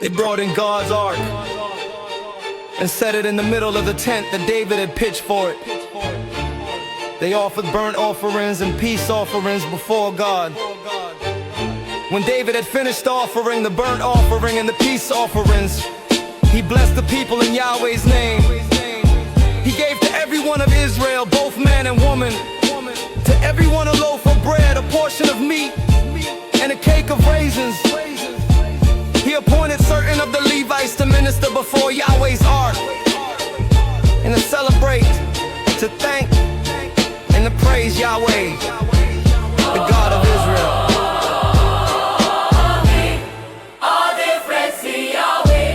They brought in God's ark and set it in the middle of the tent that David had pitched for it. They offered burnt offerings and peace offerings before God. When David had finished offering the burnt offering and the peace offerings, he blessed the people in Yahweh's name. He gave to every one of Israel, both man and woman, to everyone a loaf of bread, a portion of meat, and a cake of raisins. He appointed certain of the Levites to minister before Yahweh's ark and to celebrate, to thank, and to praise Yahweh, the God of Israel.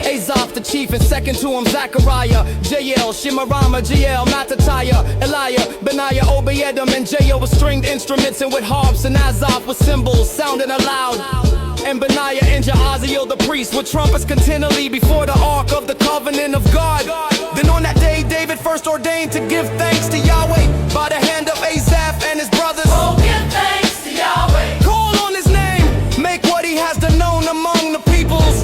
Asaph the chief, and second to him Zechariah, Jael, Shimarama, Jeiel, Mattatiah, Eliah, Benaiah, Obed-Edom, and Jael with stringed instruments and with harps, and Asaph with cymbals sounding aloud, and Benaiah and Jahaziel the priest with trumpets continually before the ark of the covenant of God. Then on that day David first ordained to give thanks to Yahweh by the hand of Asaph and his brothers. Oh, give thanks to Yahweh. Call on his name, make what he has done known among the peoples.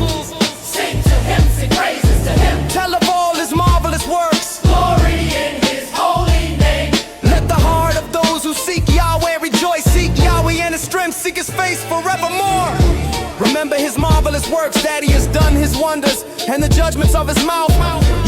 Sing to him, sing praises to him. Tell of all his marvelous works. Glory in his holy name. Let the heart of those who seek Yahweh rejoice. Seek Yahweh and his strength, seek his face forevermore. Remember his marvelous works, that he has done his wonders, and the judgments of his mouth.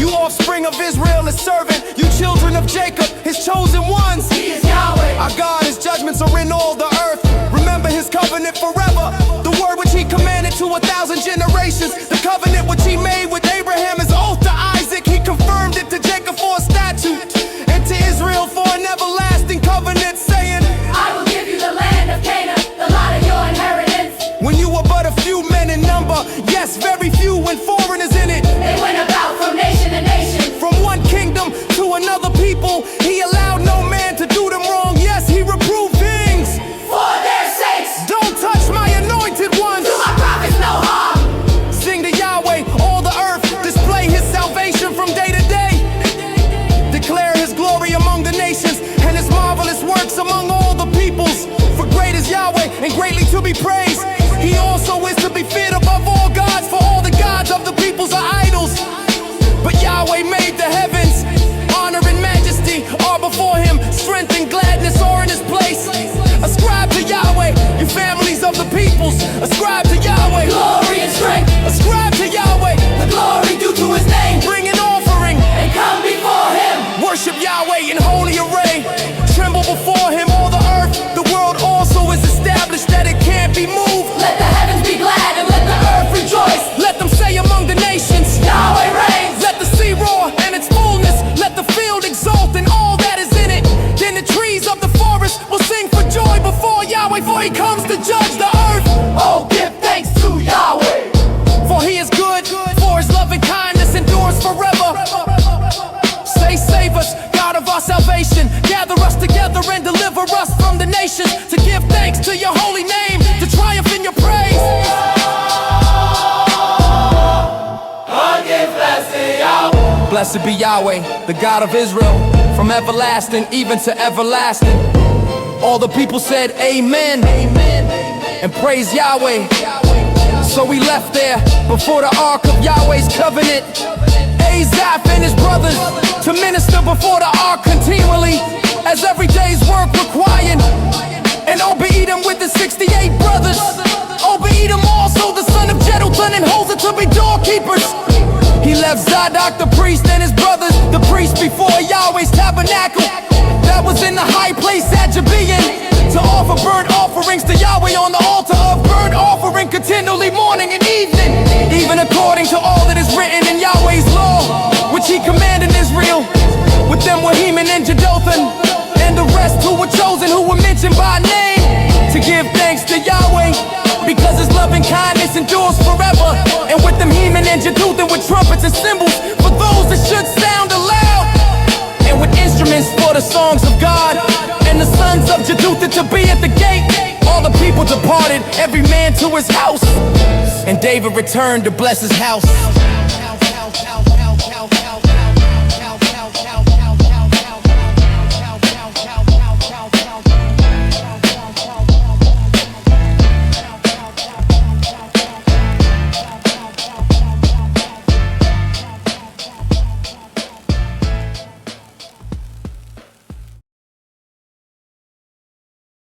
You offspring of Israel, his servant, you children of Jacob, his chosen ones. He is Yahweh. Our God, his judgments are in all the earth. Remember his covenant forever, the word which he commanded to 1,000 generations. The covenant which he made with Abraham, his oath to Isaac. He confirmed it to Jacob for a statute, and to Israel for an everlasting covenant, saying, I will give you the land of Canaan, the lot of your inheritance. when you were but a few men in number, yes, very few, and foreigners in it. They went about from nation to nation, From one kingdom to another people, he allowed no man to do them wrong. Yes, he reproved things. for their sakes. Don't touch my anointed ones. Do my prophets no harm. Sing to Yahweh, all the earth. Display his salvation from day to day. Declare his glory among the nations and his marvelous works among all the peoples. For great is Yahweh and greatly to be praised. He also is to be feared above all gods, for all the gods of the peoples are idols. But Yahweh made the heavens. Honor and majesty are before him. Strength and gladness are in his place. Ascribe to Yahweh, you families of the peoples. Ascribe to Yahweh Glory and strength, Ascribe to Yahweh, the glory due to his name. bring an offering. And come before him. Worship Yahweh in holy array. Tremble before him, all the earth. The world also is established that it can't be moved. Let the heavens be glad and let the earth rejoice. Let them say among the nations, Yahweh reigns. let the sea roar and its fullness. Let the field exult and all that is in it. Then the trees of the forest will sing for joy before Yahweh, for he comes to judge the earth. Oh, give thanks to Yahweh. For he is good, for his loving kindness endures forever. Say, save us, God of our salvation. Gather us together and deliver us from the nations, to give thanks to your holy name, to triumph in your praise. Oh, give thanks to Yahweh. Blessed be Yahweh, the God of Israel, from everlasting even to everlasting. All the people said amen, and praise Yahweh. So we left there before the ark of Yahweh's covenant, Asaph and his brothers, to minister before the ark continually, as every day's work required. And Obed-Edom with his 68 brothers, Obed-Edom also the son of Jeduthun, and Hosea to be doorkeepers. He left Zadok the priest and his brothers, the priest before Yahweh's tabernacle that was in the high place at Gibeon, to offer burnt offerings to Yahweh on the altar of burnt offering continually morning and evening, even according to all that is written in Yahweh's law, which he commanded Israel. With them were Heman and Jeduthun, and the rest who were chosen, who were mentioned by name, to give thanks to Yahweh, because his loving kindness endures forever. And with them Heman and Jeduthun with trumpets and cymbals, for those that should sound aloud, and with instruments for the songs of God, and the sons of Jeduthun to be at the gate. All the people departed, every man to his house, and David returned to bless his house.